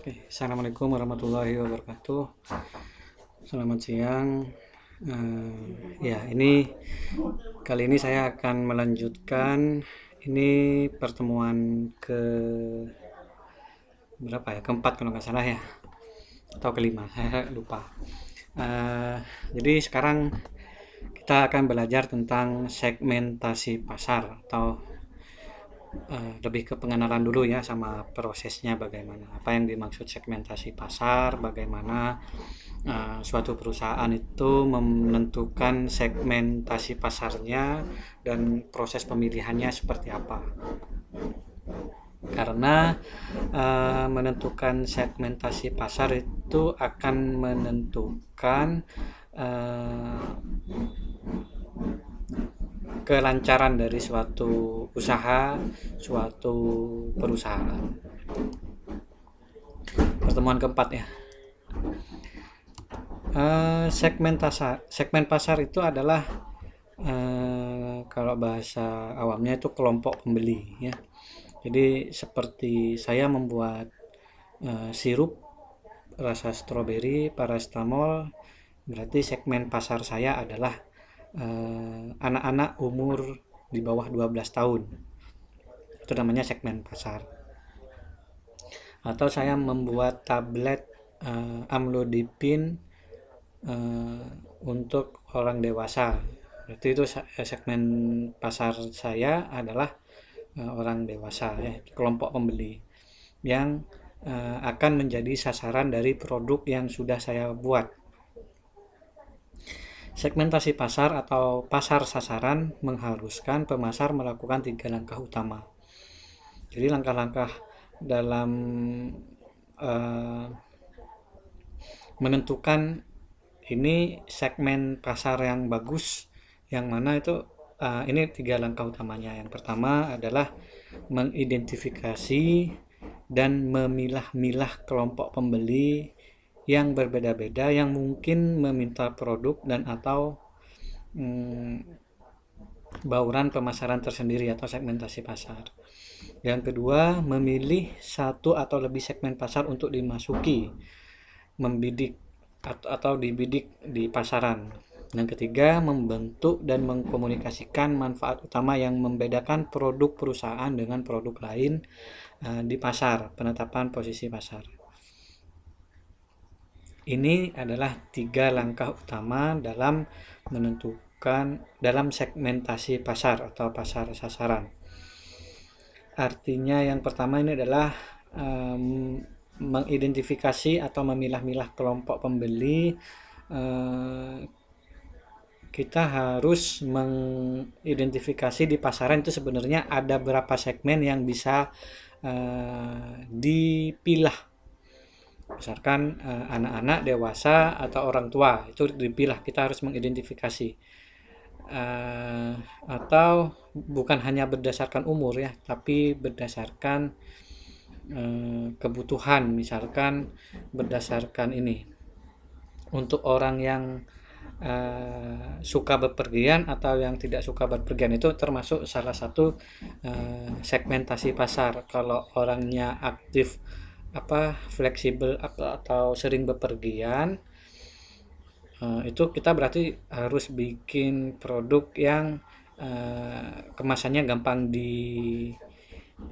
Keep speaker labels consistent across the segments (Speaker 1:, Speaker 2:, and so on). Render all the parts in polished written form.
Speaker 1: Assalamualaikum warahmatullahi wabarakatuh. Selamat siang. Kali ini saya akan melanjutkan pertemuan ke berapa ya? Keempat kalau nggak salah ya, atau kelima, saya lupa. Jadi sekarang kita akan belajar tentang segmentasi pasar atau lebih ke pengenalan dulu ya sama prosesnya, bagaimana, apa yang dimaksud segmentasi pasar, bagaimana suatu perusahaan itu menentukan segmentasi pasarnya dan proses pemilihannya seperti apa. Karena menentukan segmentasi pasar itu akan menentukan kelancaran dari suatu usaha, suatu perusahaan. Pertemuan keempat ya. Segmen pasar itu adalah kalau bahasa awamnya itu kelompok pembeli ya. Jadi seperti saya membuat sirup rasa stroberi, paracetamol, berarti segmen pasar saya adalah anak-anak umur di bawah 12 tahun. Itu namanya segmen pasar. Atau saya membuat tablet amlodipin untuk orang dewasa. Berarti itu segmen pasar saya adalah orang dewasa ya, kelompok pembeli yang akan menjadi sasaran dari produk yang sudah saya buat. Segmentasi pasar atau pasar sasaran mengharuskan pemasar melakukan 3 langkah utama. Jadi langkah-langkah dalam menentukan ini segmen pasar yang bagus, yang mana itu ini 3 langkah utamanya. Yang pertama adalah mengidentifikasi dan memilah-milah kelompok pembeli yang berbeda-beda yang mungkin meminta produk dan atau bauran pemasaran tersendiri atau segmentasi pasar. Yang kedua, memilih satu atau lebih segmen pasar untuk dimasuki, membidik atau dibidik di pasaran. Yang ketiga, membentuk dan mengkomunikasikan manfaat utama yang membedakan produk perusahaan dengan produk lain di pasar, penetapan posisi pasar. Ini adalah 3 langkah utama dalam menentukan dalam segmentasi pasar atau pasar sasaran. Artinya yang pertama ini adalah mengidentifikasi atau memilah-milah kelompok pembeli. Kita harus mengidentifikasi di pasaran itu sebenarnya ada berapa segmen yang bisa dipilah. Misalkan anak-anak, dewasa, atau orang tua, itu dipilah. Kita harus mengidentifikasi. Atau bukan hanya berdasarkan umur ya, tapi berdasarkan kebutuhan. Misalkan berdasarkan ini, untuk orang yang suka bepergian atau yang tidak suka bepergian, itu termasuk salah satu segmentasi pasar. Kalau orangnya aktif fleksibel atau sering bepergian, itu kita berarti harus bikin produk yang kemasannya gampang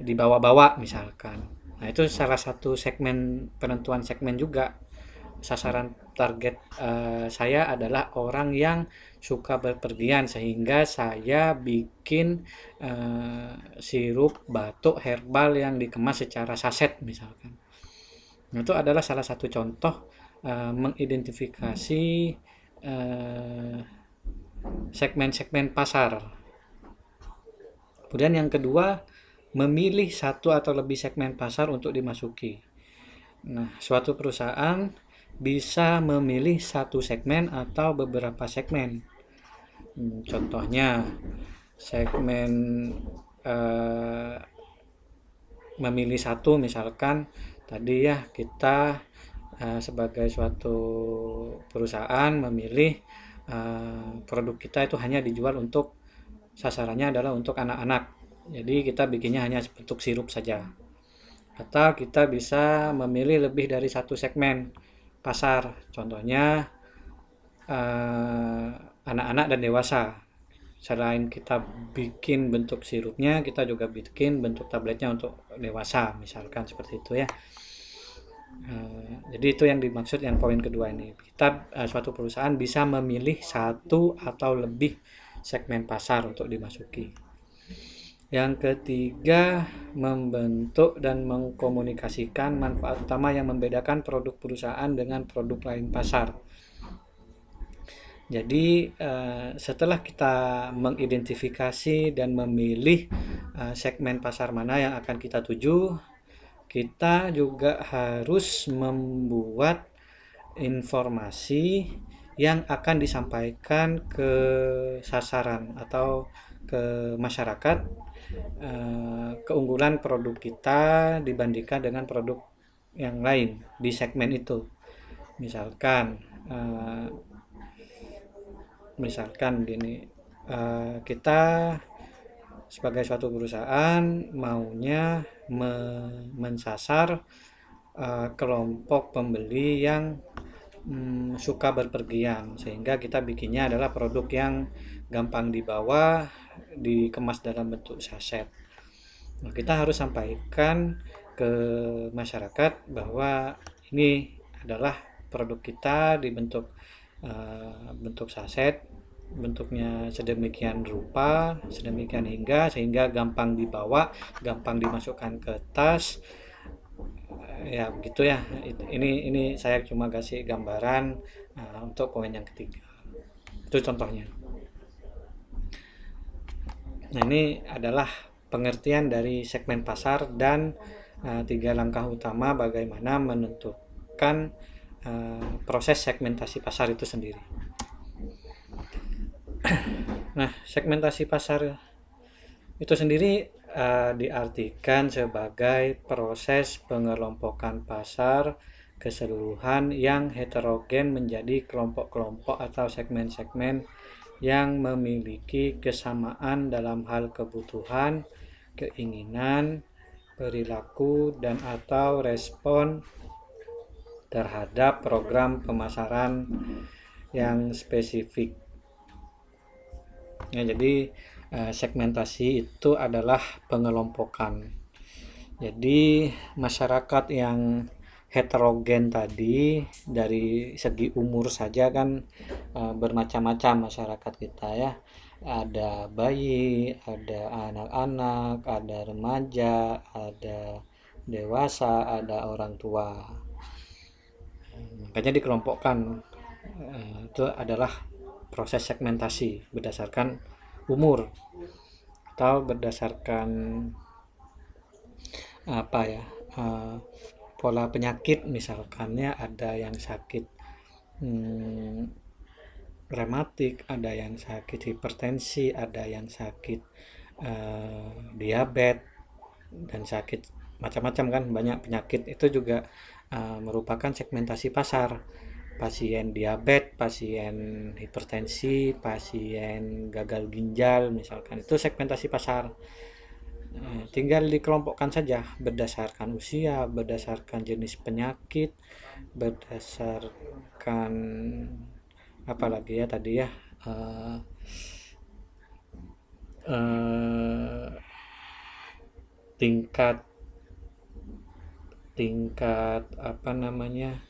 Speaker 1: dibawa-bawa misalkan. Nah, itu salah satu segmen, penentuan segmen juga. Sasaran target saya adalah orang yang suka bepergian, sehingga saya bikin sirup batuk herbal yang dikemas secara saset misalkan. Itu adalah salah satu contoh mengidentifikasi segmen-segmen pasar. Kemudian yang kedua, memilih satu atau lebih segmen pasar untuk dimasuki. Nah, suatu perusahaan bisa memilih satu segmen atau beberapa segmen. Contohnya, segmen memilih satu, misalkan tadi ya, kita sebagai suatu perusahaan memilih produk kita itu hanya dijual untuk, sasarannya adalah untuk anak-anak. Jadi kita bikinnya hanya bentuk sirup saja. atau kita bisa memilih lebih dari satu segmen pasar. Contohnya anak-anak dan dewasa. Selain kita bikin bentuk sirupnya, kita juga bikin bentuk tabletnya untuk dewasa, misalkan seperti itu ya. Jadi itu yang dimaksud yang poin kedua ini. Kita suatu perusahaan bisa memilih satu atau lebih segmen pasar untuk dimasuki. Yang ketiga, membentuk dan mengkomunikasikan manfaat utama yang membedakan produk perusahaan dengan produk lain pasar. Jadi setelah kita mengidentifikasi dan memilih segmen pasar mana yang akan kita tuju, kita juga harus membuat informasi yang akan disampaikan ke sasaran atau ke masyarakat, keunggulan produk kita dibandingkan dengan produk yang lain di segmen itu. Misalkan gini, kita sebagai suatu perusahaan maunya mensasar kelompok pembeli yang suka berpergian, sehingga kita bikinnya adalah produk yang gampang dibawa, dikemas dalam bentuk saset. Nah, kita harus sampaikan ke masyarakat bahwa ini adalah produk kita dibentuk bentuk saset, bentuknya sedemikian rupa, sedemikian sehingga gampang dibawa, gampang dimasukkan ke tas. Ya begitu ya. Ini saya cuma kasih gambaran untuk poin yang ketiga. Itu contohnya. Nah, ini adalah pengertian dari segmen pasar dan 3 langkah utama bagaimana menentukan proses segmentasi pasar itu sendiri. Nah, segmentasi pasar itu sendiri diartikan sebagai proses pengelompokan pasar keseluruhan yang heterogen menjadi kelompok-kelompok atau segmen-segmen yang memiliki kesamaan dalam hal kebutuhan, keinginan, perilaku, dan atau respon terhadap program pemasaran yang spesifik. Ya, jadi segmentasi itu adalah pengelompokan. Jadi masyarakat yang heterogen tadi dari segi umur saja kan bermacam-macam masyarakat kita ya. Ada bayi, ada anak-anak, ada remaja, ada dewasa, ada orang tua. Makanya dikelompokkan. Itu adalah proses segmentasi berdasarkan umur atau berdasarkan apa ya, pola penyakit. Misalkannya ada yang sakit rematik, ada yang sakit hipertensi, ada yang sakit diabetes, dan sakit macam-macam kan, banyak penyakit. Itu juga merupakan segmentasi pasar. Pasien diabetes, pasien hipertensi, pasien gagal ginjal misalkan, itu segmentasi pasar. Tinggal dikelompokkan saja berdasarkan usia, berdasarkan jenis penyakit, berdasarkan apa lagi ya tadi ya, tingkat apa namanya,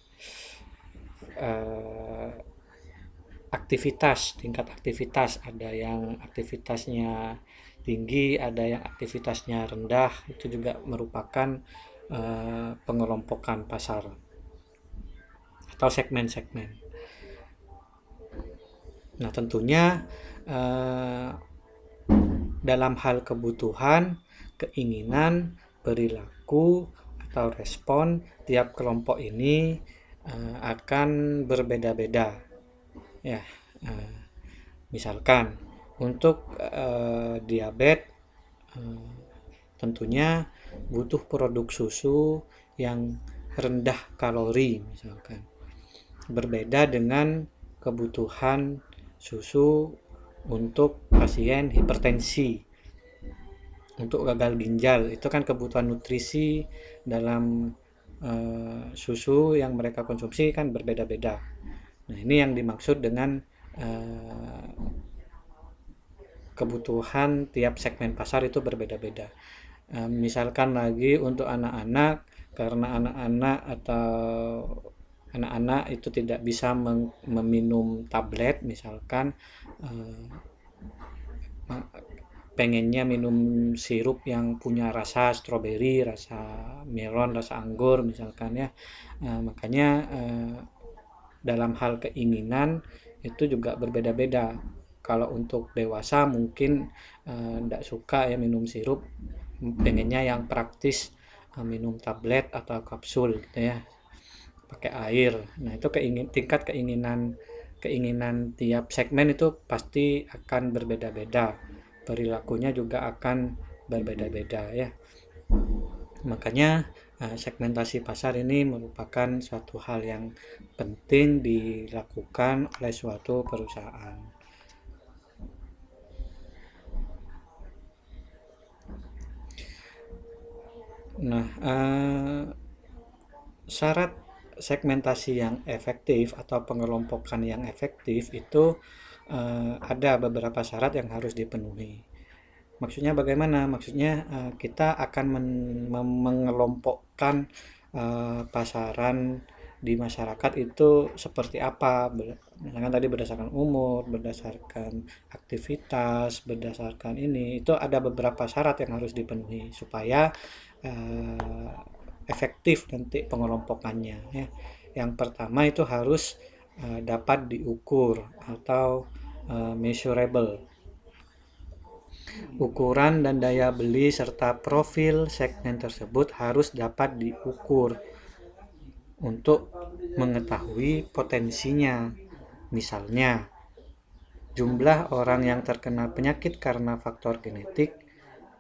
Speaker 1: tingkat aktivitas. Ada yang aktivitasnya tinggi, ada yang aktivitasnya rendah. Itu juga merupakan pengelompokan pasar atau segmen-segmen. Nah, tentunya dalam hal kebutuhan, keinginan, perilaku atau respon tiap kelompok ini akan berbeda-beda ya. Misalkan untuk diabetes tentunya butuh produk susu yang rendah kalori misalkan, berbeda dengan kebutuhan susu untuk pasien hipertensi. untuk gagal ginjal. Itu kan kebutuhan nutrisi dalam susu yang mereka konsumsi kan berbeda-beda. Nah, ini yang dimaksud dengan eh, kebutuhan tiap segmen pasar itu berbeda-beda. Misalkan lagi untuk anak-anak, karena anak-anak atau anak-anak itu tidak bisa meminum tablet, misalkan eh, pengennya minum sirup yang punya rasa stroberi, rasa melon, rasa anggur misalkan ya. Makanya dalam hal keinginan itu juga berbeda-beda. Kalau untuk dewasa mungkin tidak suka ya minum sirup, pengennya yang praktis, minum tablet atau kapsul gitu ya, pakai air. Nah, itu tingkat keinginan tiap segmen itu pasti akan berbeda-beda. Perilakunya juga akan berbeda-beda ya. Makanya segmentasi pasar ini merupakan suatu hal yang penting dilakukan oleh suatu perusahaan. Nah, syarat segmentasi yang efektif atau pengelompokan yang efektif itu ada beberapa syarat yang harus dipenuhi. Maksudnya bagaimana? Maksudnya kita akan mengelompokkan pasaran di masyarakat itu seperti apa? Misalkan tadi berdasarkan umur, berdasarkan aktivitas, berdasarkan ini, itu ada beberapa syarat yang harus dipenuhi supaya uh, efektif nanti pengelompokannya. Ya. Yang pertama itu harus dapat diukur atau measurable. Ukuran dan daya beli serta profil segmen tersebut harus dapat diukur untuk mengetahui potensinya. Misalnya, jumlah orang yang terkena penyakit karena faktor genetik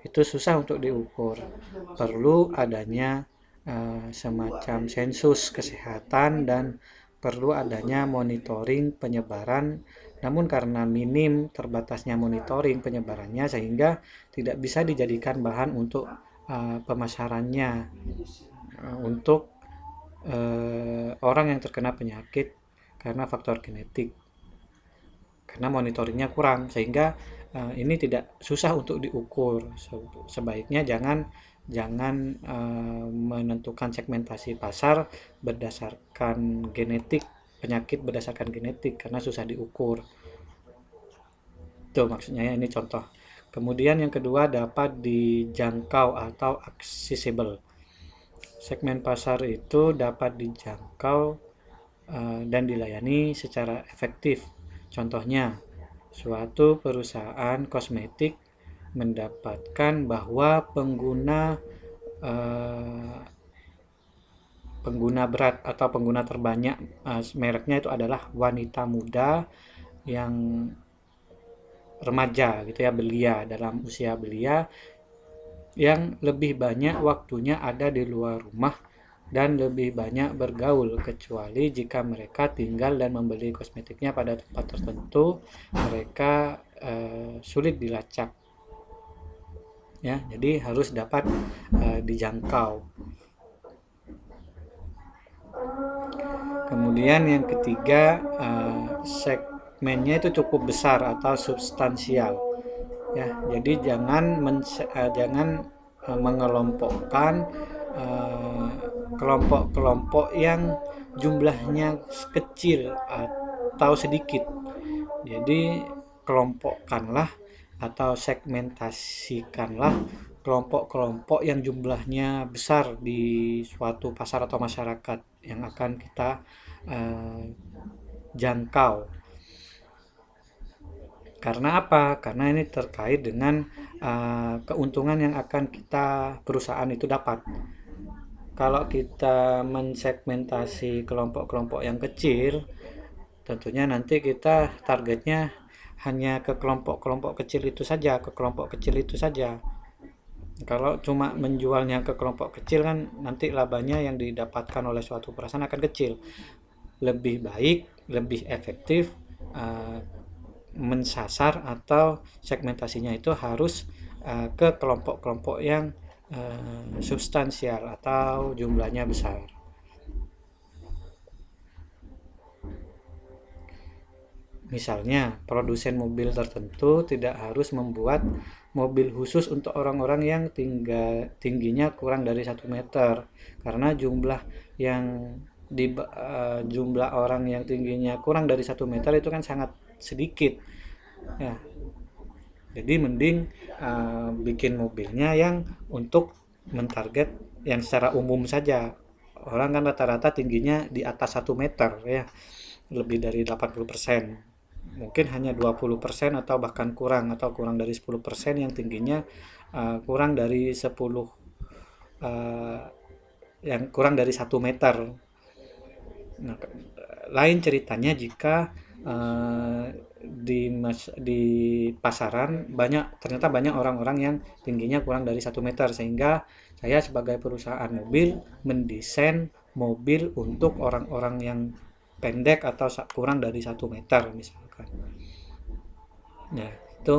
Speaker 1: itu susah untuk diukur. Perlu adanya semacam sensus kesehatan dan perlu adanya monitoring penyebaran, namun karena minim terbatasnya monitoring penyebarannya sehingga tidak bisa dijadikan bahan untuk pemasarannya untuk orang yang terkena penyakit karena faktor genetik, karena monitoringnya kurang sehingga ini tidak susah untuk diukur. Sebaiknya jangan menentukan segmentasi pasar berdasarkan genetik, penyakit berdasarkan genetik karena susah diukur. Itu maksudnya ya, ini contoh. Kemudian yang kedua dapat dijangkau atau accessible. Segmen pasar itu dapat dijangkau dan dilayani secara efektif. Contohnya, suatu perusahaan kosmetik mendapatkan bahwa pengguna berat atau pengguna terbanyak mereknya itu adalah wanita muda yang remaja gitu ya, belia, dalam usia belia, yang lebih banyak waktunya ada di luar rumah dan lebih banyak bergaul, kecuali jika mereka tinggal dan membeli kosmetiknya pada tempat tertentu, mereka sulit dilacak ya, jadi harus dapat dijangkau. Kemudian yang ketiga, segmennya itu cukup besar atau substansial ya, jadi jangan mengelompokkan kelompok-kelompok yang jumlahnya kecil atau sedikit. Jadi kelompokkanlah atau segmentasikanlah kelompok-kelompok yang jumlahnya besar di suatu pasar atau masyarakat yang akan kita jangkau. Karena apa? Karena ini terkait dengan keuntungan yang akan kita perusahaan itu dapat. Kalau kita mensegmentasi kelompok-kelompok yang kecil, tentunya nanti kita targetnya hanya ke kelompok-kelompok kecil itu saja, ke kelompok kecil itu saja. Kalau cuma menjualnya ke kelompok kecil kan nanti labanya yang didapatkan oleh suatu perusahaan akan kecil. Lebih baik, lebih efektif mensasar atau segmentasinya itu harus ke kelompok-kelompok yang substansial atau jumlahnya besar. Misalnya, produsen mobil tertentu tidak harus membuat mobil khusus untuk orang-orang yang tingginya kurang dari 1 meter, karena jumlah orang yang tingginya kurang dari 1 meter itu kan sangat sedikit. Ya, jadi mending bikin mobilnya yang untuk mentarget yang secara umum saja. Orang kan rata-rata tingginya di atas 1 meter ya, lebih dari 80%. Mungkin hanya 20% atau bahkan kurang dari 10% yang tingginya kurang dari 10 yang kurang dari 1 meter. Nah, lain ceritanya jika di pasaran ternyata banyak orang-orang yang tingginya kurang dari 1 meter, sehingga saya sebagai perusahaan mobil mendesain mobil untuk orang-orang yang pendek atau kurang dari 1 meter misalkan. Ya, itu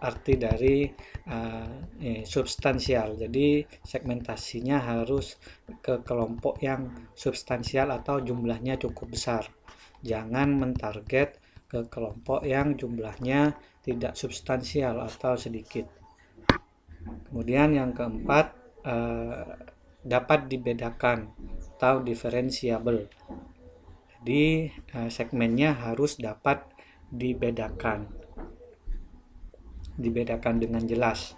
Speaker 1: arti dari substansial. Jadi segmentasinya harus ke kelompok yang substansial atau jumlahnya cukup besar. Jangan mentarget ke kelompok yang jumlahnya tidak substansial atau sedikit. Kemudian yang keempat, dapat dibedakan atau diferensiable. Jadi segmennya harus dapat dibedakan dengan jelas.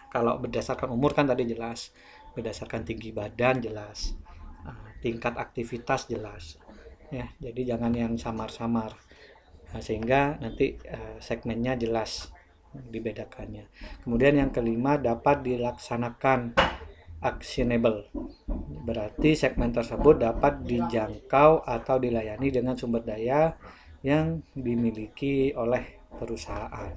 Speaker 1: Kalau berdasarkan umur kan tadi jelas, berdasarkan tinggi badan jelas, tingkat aktivitas jelas ya. Jadi jangan yang samar-samar, sehingga nanti segmennya jelas dibedakannya. Kemudian yang kelima, dapat dilaksanakan, actionable. Berarti segmen tersebut dapat dijangkau atau dilayani dengan sumber daya yang dimiliki oleh perusahaan.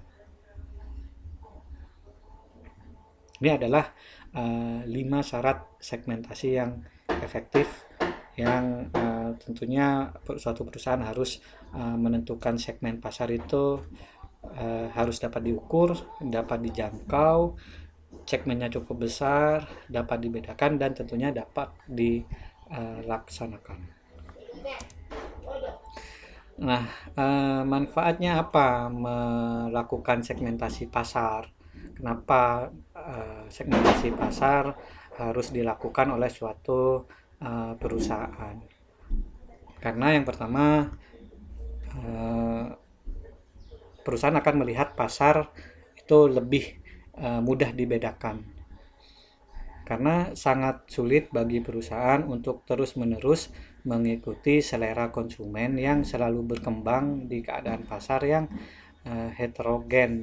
Speaker 1: Ini adalah 5 syarat segmentasi yang efektif yang tentunya suatu perusahaan harus menentukan segmen pasar itu harus dapat diukur, dapat dijangkau, segmennya cukup besar, dapat dibedakan, dan tentunya dapat dilaksanakan. Nah, manfaatnya apa melakukan segmentasi pasar? Kenapa segmentasi pasar harus dilakukan oleh suatu perusahaan? Karena yang pertama, perusahaan akan melihat pasar itu lebih mudah dibedakan, karena sangat sulit bagi perusahaan untuk terus-menerus mengikuti selera konsumen yang selalu berkembang di keadaan pasar yang heterogen.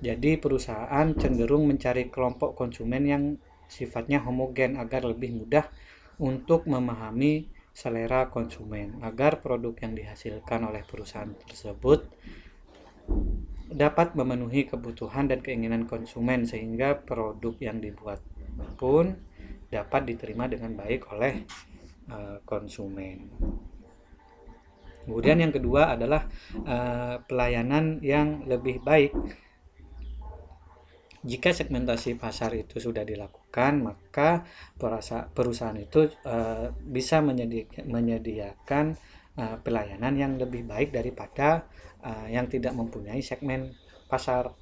Speaker 1: Jadi perusahaan cenderung mencari kelompok konsumen yang sifatnya homogen agar lebih mudah untuk memahami selera konsumen, agar produk yang dihasilkan oleh perusahaan tersebut dapat memenuhi kebutuhan dan keinginan konsumen, sehingga produk yang dibuat pun dapat diterima dengan baik oleh konsumen. Kemudian yang kedua adalah pelayanan yang lebih baik. Jika segmentasi pasar itu sudah dilakukan, maka perusahaan itu bisa menyediakan pelayanan yang lebih baik daripada yang tidak mempunyai segmen pasar.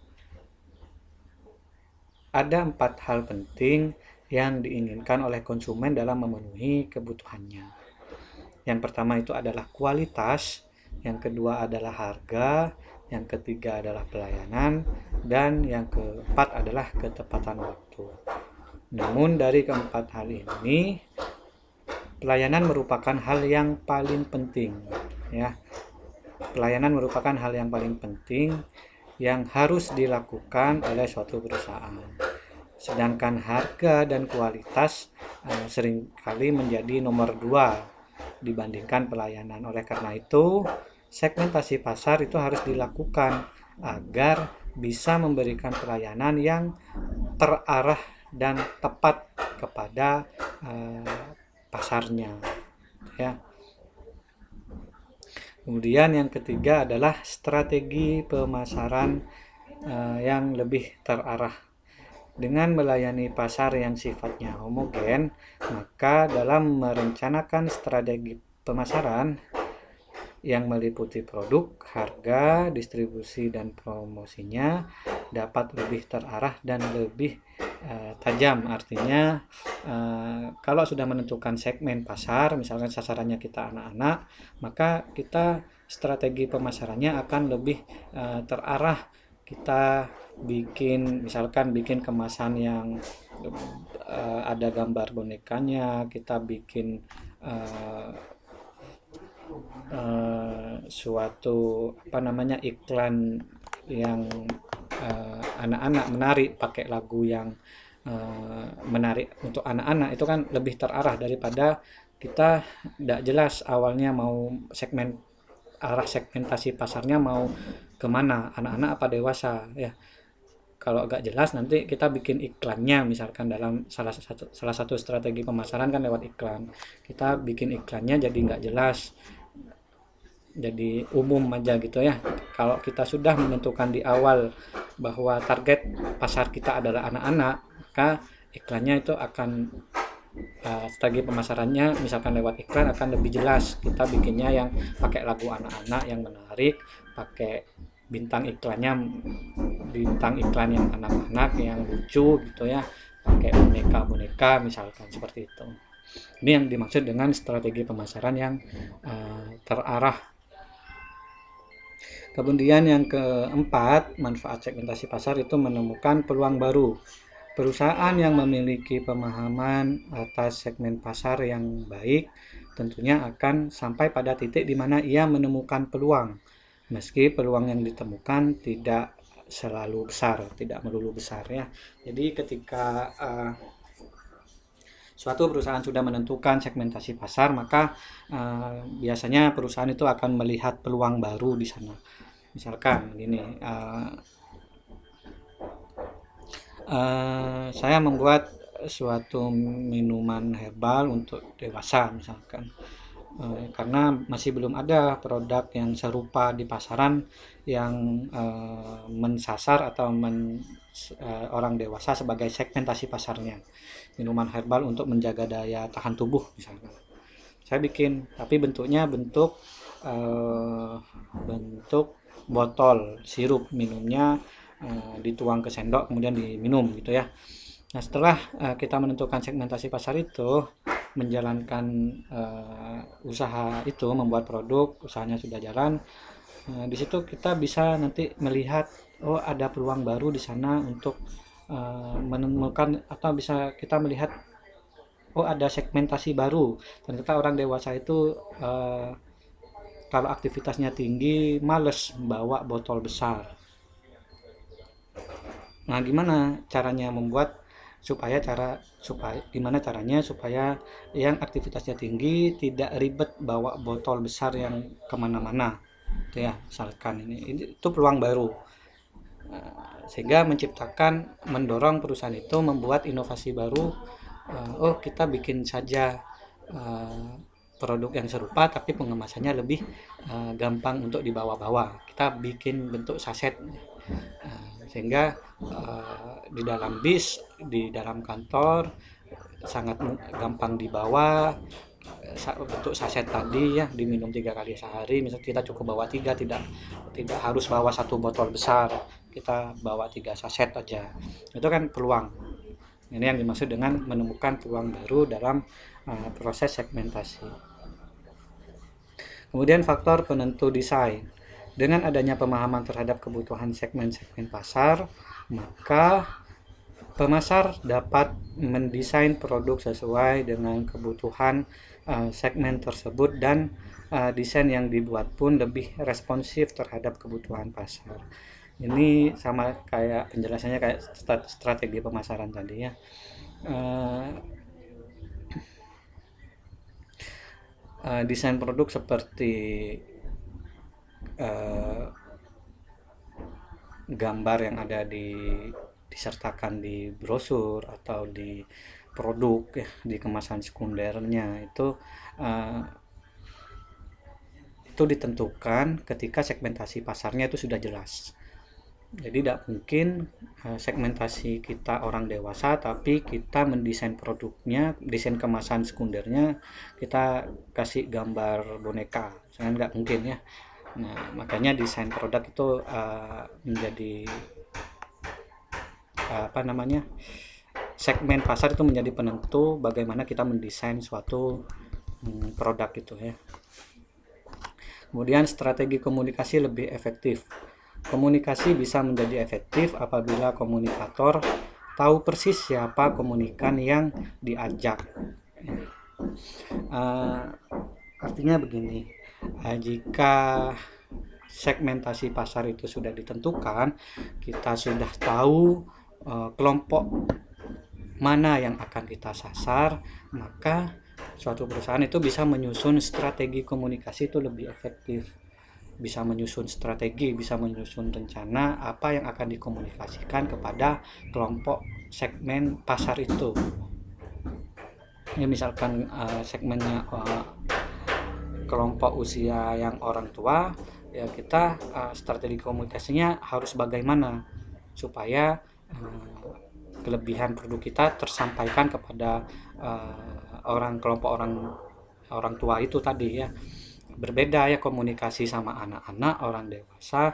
Speaker 1: Ada 4 hal penting yang diinginkan oleh konsumen dalam memenuhi kebutuhannya. Yang pertama itu adalah kualitas, yang kedua adalah harga, yang ketiga adalah pelayanan, dan yang keempat adalah ketepatan waktu. Namun dari keempat hal ini, pelayanan merupakan hal yang paling penting ya. Pelayanan merupakan hal yang paling penting yang harus dilakukan oleh suatu perusahaan. Sedangkan harga dan kualitas seringkali menjadi nomor 2 dibandingkan pelayanan. Oleh karena itu, segmentasi pasar itu harus dilakukan agar bisa memberikan pelayanan yang terarah dan tepat kepada pasarnya ya. Kemudian yang ketiga adalah strategi pemasaran yang lebih terarah. Dengan melayani pasar yang sifatnya homogen, maka dalam merencanakan strategi pemasaran yang meliputi produk, harga, distribusi, dan promosinya dapat lebih terarah dan lebih tajam. Artinya kalau sudah menentukan segmen pasar, misalkan sasarannya kita anak-anak, maka kita strategi pemasarannya akan lebih terarah. Kita misalkan bikin kemasan yang ada gambar bonekanya, kita bikin suatu iklan yang anak-anak menarik, pakai lagu yang menarik untuk anak-anak, itu kan lebih terarah daripada kita tidak jelas awalnya mau arah segmentasi pasarnya mau kemana, anak-anak apa dewasa ya. Kalau agak jelas nanti kita bikin iklannya, misalkan dalam salah satu strategi pemasaran kan lewat iklan, kita bikin iklannya jadi nggak jelas, jadi umum aja gitu ya. Kalau kita sudah menentukan di awal bahwa target pasar kita adalah anak-anak, maka iklannya itu akan strategi pemasarannya misalkan lewat iklan akan lebih jelas. Kita bikinnya yang pakai lagu anak-anak yang menarik, pakai bintang iklan yang anak-anak yang lucu gitu ya, pakai boneka-boneka misalkan seperti itu. Ini yang dimaksud dengan strategi pemasaran yang terarah. Kemudian yang keempat, manfaat segmentasi pasar itu menemukan peluang baru. Perusahaan yang memiliki pemahaman atas segmen pasar yang baik tentunya akan sampai pada titik di mana ia menemukan peluang. Meski peluang yang ditemukan tidak selalu besar, tidak melulu besar ya. Jadi ketika suatu perusahaan sudah menentukan segmentasi pasar, maka biasanya perusahaan itu akan melihat peluang baru di sana. Misalkan gini, saya membuat suatu minuman herbal untuk dewasa misalkan, karena masih belum ada produk yang serupa di pasaran yang mensasar atau orang dewasa sebagai segmentasi pasarnya. Minuman herbal untuk menjaga daya tahan tubuh misalkan, saya bikin, tapi bentuknya bentuk botol sirup, minumnya dituang ke sendok kemudian diminum gitu ya. Nah, setelah kita menentukan segmentasi pasar itu, menjalankan usaha itu, membuat produk, usahanya sudah jalan, di situ kita bisa nanti melihat oh ada peluang baru di sana untuk menemukan, atau bisa kita melihat oh ada segmentasi baru. Ternyata orang dewasa itu kalau aktivitasnya tinggi males bawa botol besar. Nah, gimana caranya gimana caranya supaya yang aktivitasnya tinggi tidak ribet bawa botol besar yang kemana-mana, itu ya, misalkan itu peluang baru. Sehingga mendorong perusahaan itu membuat inovasi baru. Oh, kita bikin saja produk yang serupa tapi pengemasannya lebih gampang untuk dibawa-bawa. Kita bikin bentuk saset, sehingga di dalam bis, di dalam kantor sangat gampang dibawa. Bentuk saset tadi ya, diminum 3 kali sehari. Misal kita cukup bawa 3, tidak harus bawa satu botol besar, kita bawa 3 saset aja. Itu kan peluang. Ini yang dimaksud dengan menemukan peluang baru dalam proses segmentasi. Kemudian faktor penentu desain. Dengan adanya pemahaman terhadap kebutuhan segmen-segmen pasar, maka pemasar dapat mendesain produk sesuai dengan kebutuhan segmen tersebut, dan desain yang dibuat pun lebih responsif terhadap kebutuhan pasar. Ini sama kayak penjelasannya kayak strategi pemasaran tadi ya. Desain produk seperti gambar yang ada disertakan di brosur atau di produk ya, di kemasan sekundernya itu ditentukan ketika segmentasi pasarnya itu sudah jelas. Jadi tidak mungkin segmentasi kita orang dewasa tapi kita mendesain produknya, desain kemasan sekundernya kita kasih gambar boneka, sangat nggak mungkin ya. Nah, makanya desain produk itu menjadi apa namanya, segmen pasar itu menjadi penentu bagaimana kita mendesain suatu produk itu ya. Kemudian strategi komunikasi lebih efektif. Komunikasi bisa menjadi efektif apabila komunikator tahu persis siapa komunikan yang diajak. Artinya begini, jika segmentasi pasar itu sudah ditentukan, kita sudah tahu kelompok mana yang akan kita sasar, maka suatu perusahaan itu bisa menyusun strategi komunikasi itu lebih efektif, bisa menyusun strategi, bisa menyusun rencana apa yang akan dikomunikasikan kepada kelompok segmen pasar itu. Ya, misalkan segmennya kelompok usia yang orang tua, ya kita strategi komunikasinya harus bagaimana supaya kelebihan produk kita tersampaikan kepada kelompok orang tua itu tadi ya. Berbeda ya komunikasi sama anak-anak, orang dewasa,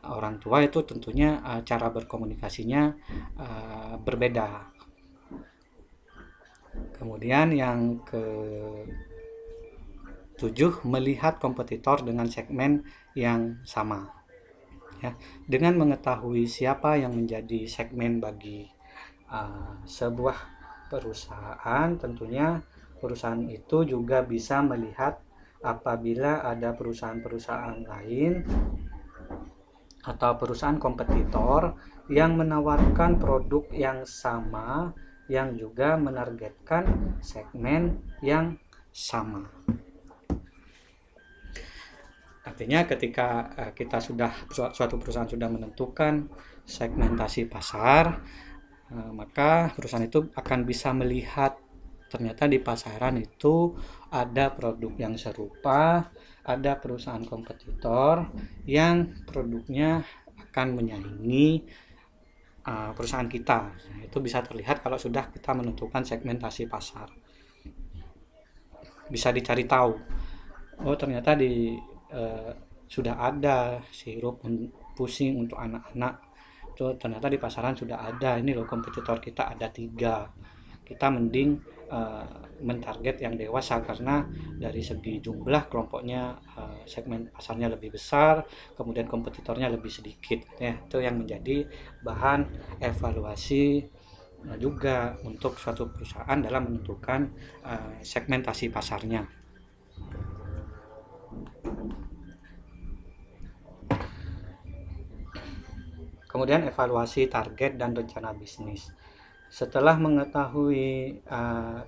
Speaker 1: orang tua itu tentunya cara berkomunikasinya berbeda. Kemudian yang ke-7, melihat kompetitor dengan segmen yang sama. Ya, dengan mengetahui siapa yang menjadi segmen bagi sebuah perusahaan, tentunya perusahaan itu juga bisa melihat apabila ada perusahaan-perusahaan lain atau perusahaan kompetitor yang menawarkan produk yang sama yang juga menargetkan segmen yang sama. Artinya ketika suatu perusahaan sudah menentukan segmentasi pasar, maka perusahaan itu akan bisa melihat ternyata di pasaran itu ada produk yang serupa, ada perusahaan kompetitor yang produknya akan menyaingi perusahaan kita. Itu bisa terlihat kalau sudah kita menentukan segmentasi pasar. Bisa dicari tahu, oh ternyata sudah ada sirup pusing untuk anak-anak, itu ternyata di pasaran sudah ada, ini loh kompetitor kita ada 3, kita mending mentarget yang dewasa karena dari segi jumlah kelompoknya, segmen pasarnya lebih besar, kemudian kompetitornya lebih sedikit ya. Itu yang menjadi bahan evaluasi juga untuk suatu perusahaan dalam menentukan segmentasi pasarnya. Kemudian evaluasi target dan rencana bisnis. Setelah mengetahui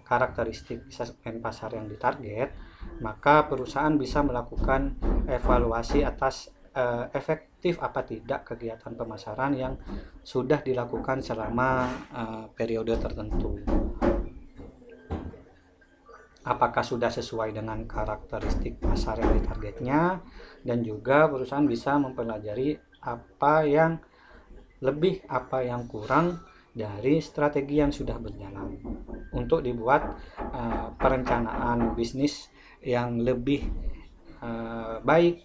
Speaker 1: karakteristik segmen pasar yang ditarget, maka perusahaan bisa melakukan evaluasi atas efektif apa tidak kegiatan pemasaran yang sudah dilakukan selama periode tertentu. Apakah sudah sesuai dengan karakteristik pasar yang ditargetnya, dan juga perusahaan bisa mempelajari apa yang lebih, apa yang kurang dari strategi yang sudah berjalan untuk dibuat perencanaan bisnis yang lebih baik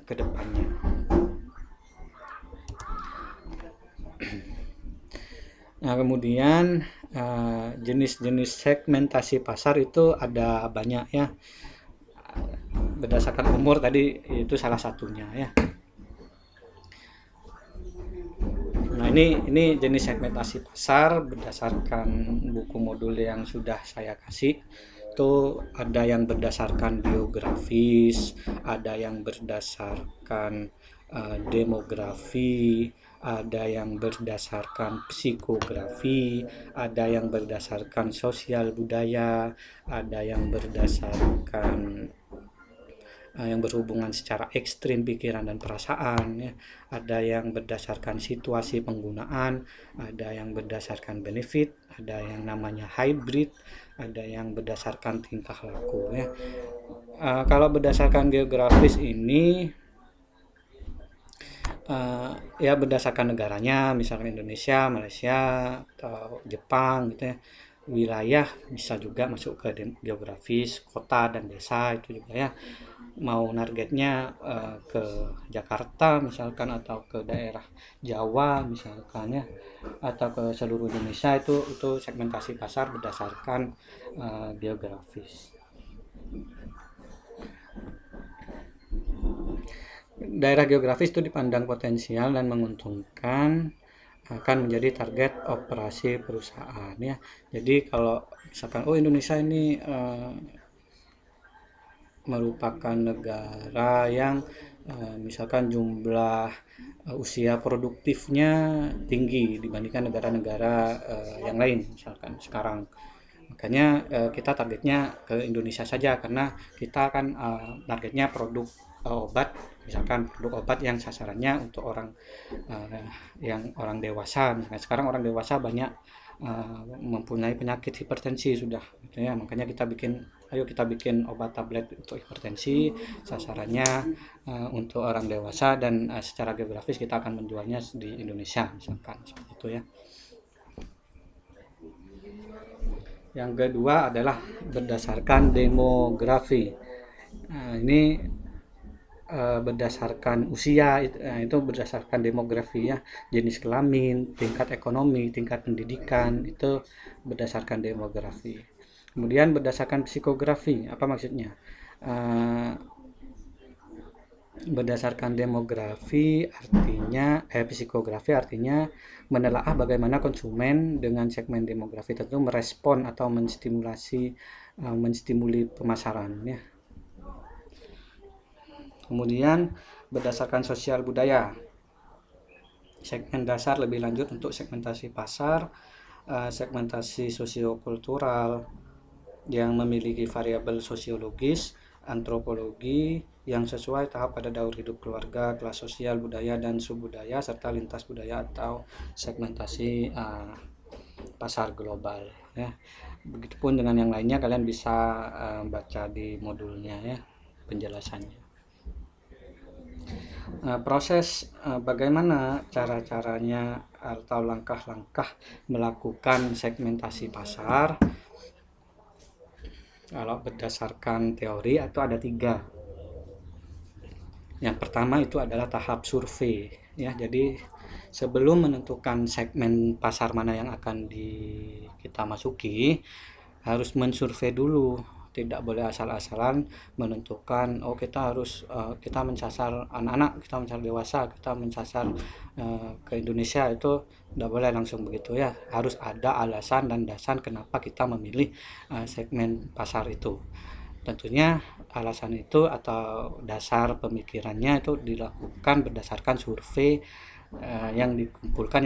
Speaker 1: ke depannya. Nah, kemudian jenis-jenis segmentasi pasar itu ada banyak ya. Berdasarkan umur tadi itu salah satunya ya. Nah, ini jenis segmentasi pasar berdasarkan buku modul yang sudah saya kasih. Itu ada yang berdasarkan biografis, ada yang berdasarkan demografi, ada yang berdasarkan psikografi, ada yang berdasarkan sosial budaya, ada yang berdasarkan yang berhubungan secara ekstrim pikiran dan perasaan ya. Ada yang berdasarkan situasi penggunaan, ada yang berdasarkan benefit, ada yang namanya hybrid, ada yang berdasarkan tingkah laku ya. Kalau berdasarkan geografis ini Ya berdasarkan negaranya, misalkan Indonesia, Malaysia, atau Jepang gitu ya. Wilayah bisa juga masuk ke geografis, kota dan desa itu juga ya. Mau targetnya ke Jakarta misalkan, atau ke daerah Jawa misalkan ya, atau ke seluruh Indonesia, itu segmentasi pasar berdasarkan geografis. Daerah geografis itu dipandang potensial dan menguntungkan akan menjadi target operasi perusahaan ya. Jadi kalau misalkan Indonesia ini merupakan negara yang misalkan jumlah usia produktifnya tinggi dibandingkan negara-negara yang lain misalkan sekarang. Makanya kita targetnya ke Indonesia saja, karena kita kan targetnya produk obat, misalkan produk obat yang sasarannya untuk orang yang orang dewasa. Misalkan sekarang orang dewasa banyak mempunyai penyakit hipertensi sudah gitu ya. Makanya kita bikin obat tablet untuk hipertensi, sasarannya untuk orang dewasa, dan secara geografis kita akan menjualnya di Indonesia misalkan seperti itu ya. Yang kedua adalah berdasarkan demografi. Nah, ini berdasarkan usia, itu berdasarkan demografi ya, jenis kelamin, tingkat ekonomi, tingkat pendidikan, itu berdasarkan demografi. Kemudian berdasarkan psikografi, apa maksudnya? Berdasarkan demografi artinya psikografi artinya menelaah bagaimana konsumen dengan segmen demografi tertentu merespon atau menstimuli pemasaran ya. Kemudian berdasarkan sosial budaya, segmen dasar lebih lanjut untuk segmentasi pasar, segmentasi sosiokultural yang memiliki variabel sosiologis, antropologi yang sesuai tahap pada daur hidup keluarga, kelas sosial, budaya dan subbudaya, serta lintas budaya atau segmentasi pasar global ya. Begitupun dengan yang lainnya, kalian bisa baca di modulnya ya penjelasannya. Proses bagaimana cara-caranya atau langkah-langkah melakukan segmentasi pasar. Kalau berdasarkan teori itu ada 3. Yang pertama itu adalah tahap survei ya. Jadi sebelum menentukan segmen pasar mana yang akan kita masuki, harus mensurvei dulu. Tidak boleh asal-asalan menentukan kita harus kita menyasar anak-anak, kita menyasar dewasa, kita menyasar ke Indonesia, itu tidak boleh langsung begitu ya. Harus ada alasan dan dasar kenapa kita memilih segmen pasar itu. Tentunya alasan itu atau dasar pemikirannya itu dilakukan berdasarkan survei yang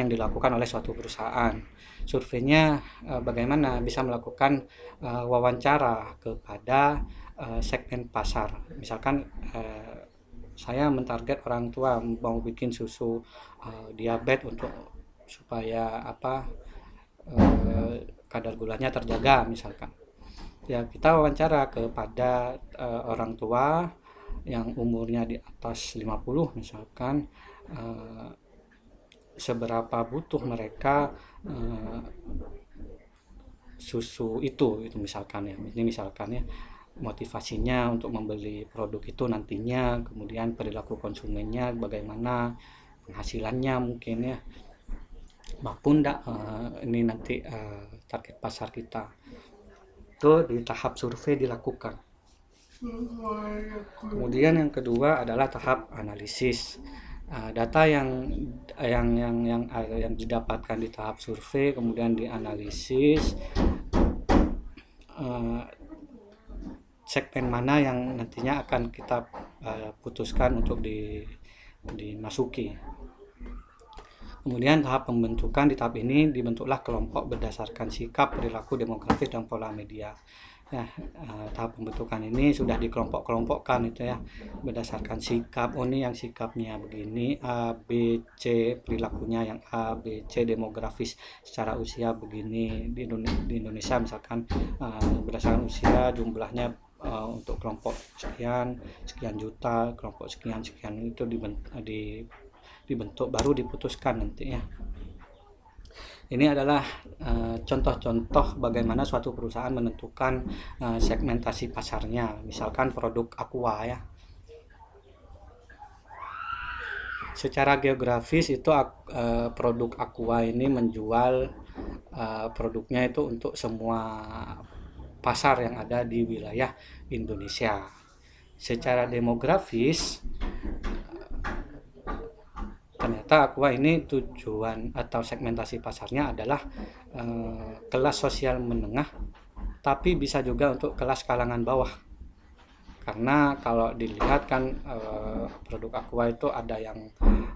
Speaker 1: dilakukan oleh suatu perusahaan. Surveinya bagaimana? Bisa melakukan wawancara kepada segmen pasar. Misalkan saya mentarget orang tua mau bikin susu diabetes supaya kadar gulanya terjaga misalkan. Ya, kita wawancara kepada orang tua yang umurnya di atas 50 misalkan, seberapa butuh mereka susu itu misalkan ya. Ini misalkan ya, motivasinya untuk membeli produk itu nantinya, kemudian perilaku konsumennya bagaimana, penghasilannya mungkin ya, maupun ini nanti target pasar kita. Itu di tahap survei dilakukan. Kemudian yang kedua adalah tahap analisis. Data yang didapatkan di tahap survei kemudian dianalisis, segmen mana yang nantinya akan kita putuskan untuk dimasuki. Kemudian tahap pembentukan, di tahap ini dibentuklah kelompok berdasarkan sikap, perilaku, demografis, dan pola media. Ya, tahap pembentukan ini sudah dikelompok-kelompokkan itu ya, berdasarkan sikap. Ini yang sikapnya begini, A, B, C, perilakunya yang A, B, C, demografis secara usia begini. Di Indonesia misalkan berdasarkan usia jumlahnya untuk kelompok sekian juta, kelompok sekian itu dibentuk, baru diputuskan nanti ya. Ini adalah contoh-contoh bagaimana suatu perusahaan menentukan segmentasi pasarnya. Misalkan produk aqua ya. Secara geografis itu produk aqua ini menjual produknya itu untuk semua pasar yang ada di wilayah Indonesia. Secara demografis ternyata aqua ini tujuan atau segmentasi pasarnya adalah kelas sosial menengah, tapi bisa juga untuk kelas kalangan bawah. Karena kalau dilihat kan produk aqua itu ada yang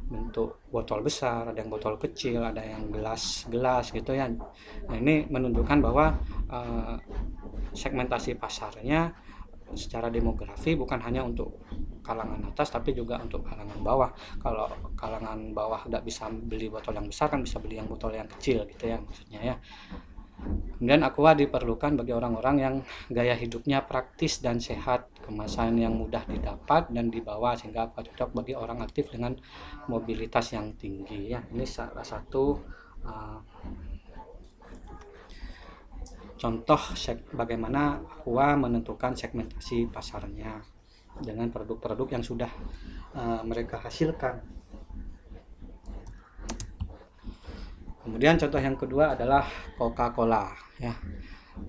Speaker 1: bentuk botol besar, ada yang botol kecil, ada yang gelas gitu ya. Nah, ini menunjukkan bahwa segmentasi pasarnya secara demografi bukan hanya untuk kalangan atas tapi juga untuk kalangan bawah. Kalau kalangan bawah tidak bisa beli botol yang besar, kan bisa beli yang botol yang kecil gitu ya maksudnya ya. Kemudian aqua diperlukan bagi orang-orang yang gaya hidupnya praktis dan sehat, kemasan yang mudah didapat dan dibawa, sehingga aqua cocok bagi orang aktif dengan mobilitas yang tinggi ya. Ini salah satu contoh bagaimana aqua menentukan segmentasi pasarnya dengan produk-produk yang sudah mereka hasilkan. Kemudian contoh yang kedua adalah Coca-Cola ya.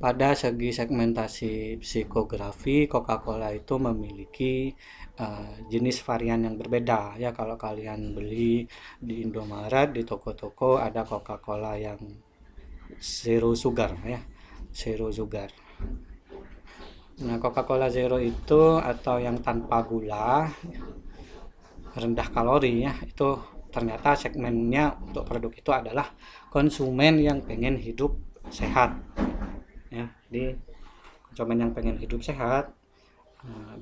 Speaker 1: Pada segi segmentasi psikografi, Coca-Cola itu memiliki jenis varian yang berbeda ya. Kalau kalian beli di Indomaret, di toko-toko, ada Coca-Cola yang zero sugar ya, zero sugar. Nah, Coca-Cola zero itu atau yang tanpa gula, rendah kalori ya, itu ternyata segmennya untuk produk itu adalah konsumen yang pengen hidup sehat ya. Jadi konsumen yang pengen hidup sehat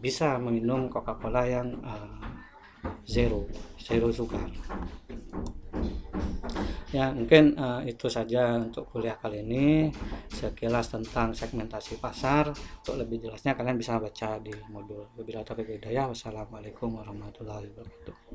Speaker 1: bisa meminum Coca-Cola yang zero sugar ya. Mungkin itu saja untuk kuliah kali ini, sekilas tentang segmentasi pasar. Untuk lebih jelasnya kalian bisa baca di modul. Wabillahi taufiq wal hidayah. Wassalamualaikum warahmatullahi wabarakatuh.